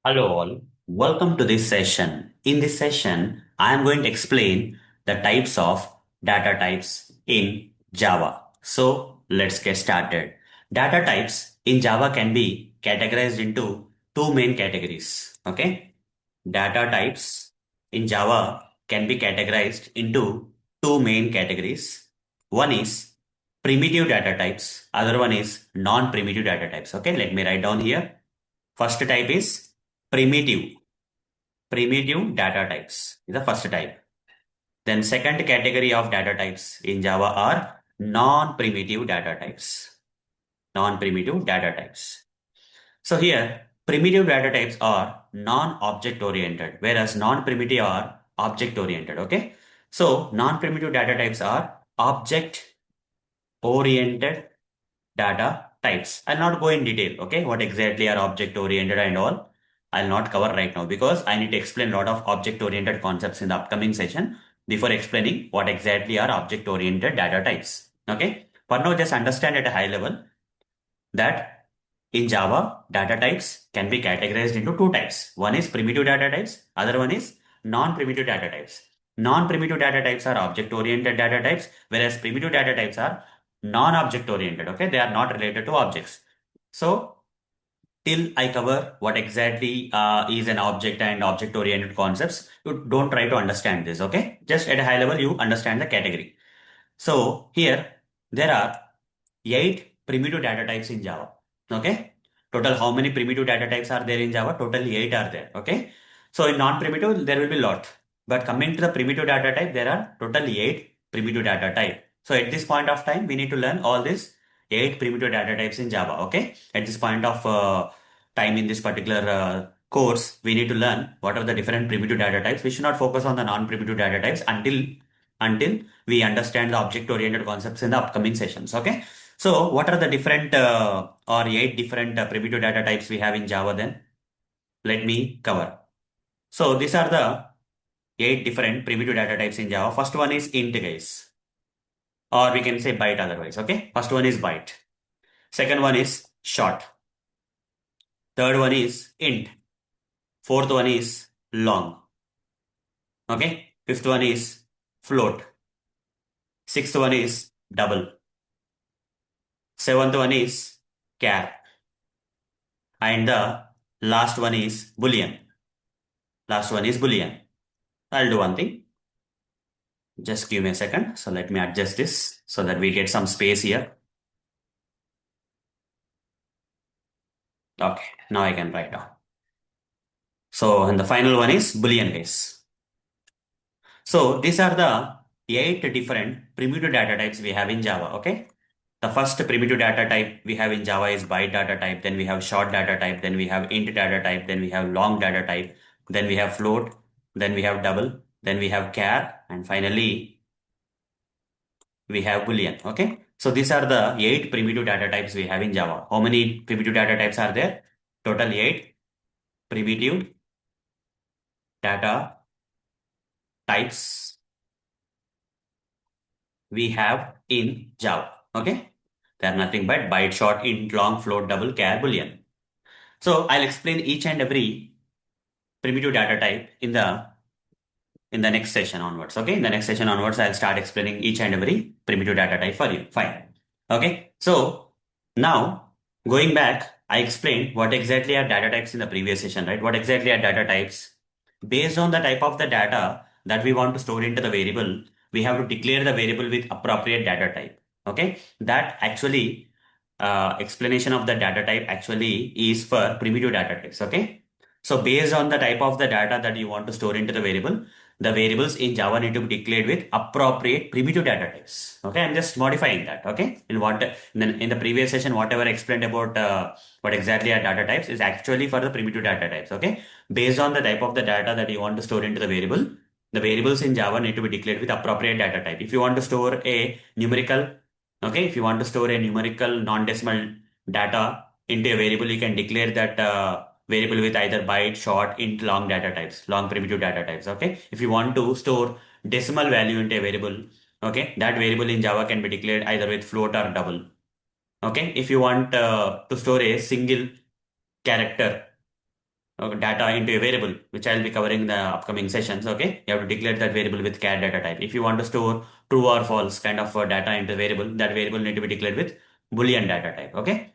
Hello all, welcome to this session. In this session, I am going to explain the types of data types in Java. So let's get started. Data types in Java can be categorized into two main categories. Okay. Data types in Java can be categorized into two main categories. One is primitive data types, other one is non-primitive data types. Okay, let me write down here. First type is primitive. Primitive data types is the first type. Then second category of data types in Java are non-primitive data types. Non-primitive data types. So here, primitive data types are non-object oriented, whereas non-primitive are object oriented. Okay. So non-primitive data types are object oriented data types. I'll not go in detail, okay, what exactly are object oriented and all. I'll not cover right now because I need to explain a lot of object oriented concepts in the upcoming session before explaining what exactly are object oriented data types. Okay, for now, just understand at a high level that in Java, data types can be categorized into two types. One is primitive data types, other one is non-primitive data types. Non-primitive data types are object-oriented data types, whereas primitive data types are non-object oriented. Okay, they are not related to objects. So till I cover what exactly is an object and object-oriented concepts, you don't try to understand this. Okay, just at a high level, you understand the category. So here there are eight primitive data types in Java. Okay. Total, how many primitive data types are there in Java? Total eight are there. Okay. So in non-primitive, there will be lot. But coming to the primitive data type, there are total eight primitive data type. So at this point of time, we need to learn all these eight primitive data types in Java. Okay. At this point of time in this particular course, we need to learn what are the different primitive data types. We should not focus on the non-primitive data types until we understand the object-oriented concepts in the upcoming sessions. Okay. So what are the different or eight different primitive data types we have in Java then? Let me cover. So these are the eight different primitive data types in Java. First one is int, guys, or we can say byte otherwise. Okay. First one is byte. Second one is short. Third one is int. Fourth one is long. Okay. Fifth one is float. Sixth one is double. Seventh one is char. And the last one is boolean. Last one is boolean. I'll do one thing. Just give me a second. So let me adjust this so that we get some space here. Okay, now I can write down. So, and the final one is Boolean case. So these are the eight different primitive data types we have in Java. Okay. The first primitive data type we have in Java is byte data type. Then we have short data type. Then we have int data type. Then we have long data type. Then we have float. Then we have double. Then we have char. And finally, we have Boolean. Okay. So these are the eight primitive data types we have in Java. How many primitive data types are there? Total eight primitive data types we have in Java. Okay. They are nothing but byte, short, int, long, float, double, char, Boolean. So I'll explain each and every primitive data type in the next session onwards. Okay. In the next session onwards, I'll start explaining each and every primitive data type for you. Fine. Okay. So now going back, I explained what exactly are data types in the previous session, right? What exactly are data types? Based on the type of the data that we want to store into the variable, we have to declare the variable with appropriate data type. Okay. That actually explanation of the data type actually is for primitive data types. Okay. So based on the type of the data that you want to store into the variable, the variables in Java need to be declared with appropriate primitive data types. Okay, I'm just modifying that. Okay, in the previous session, whatever I explained about what exactly are data types is actually for the primitive data types. Okay, based on the type of the data that you want to store into the variable, the variables in Java need to be declared with appropriate data type. If you want to store a numerical, okay, if you want to store a numerical non-decimal data into a variable, you can declare that. Variable with either byte, short, int, long data types, long primitive data types. Okay. If you want to store decimal value into a variable, okay, that variable in Java can be declared either with float or double. Okay. If you want to store a single character, data into a variable, which I'll be covering in the upcoming sessions. Okay, you have to declare that variable with char data type. If you want to store true or false kind of data into variable, that variable need to be declared with boolean data type. Okay,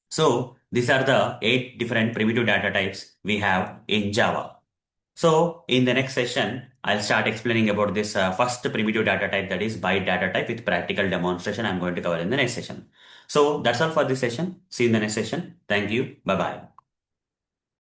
so these are the 8 different primitive data types we have in Java. So in the next session, I'll start explaining about this first primitive data type, that is byte data type, with practical demonstration I'm going to cover in the next session. So that's all for this session. See you in the next session. Thank you. Bye bye.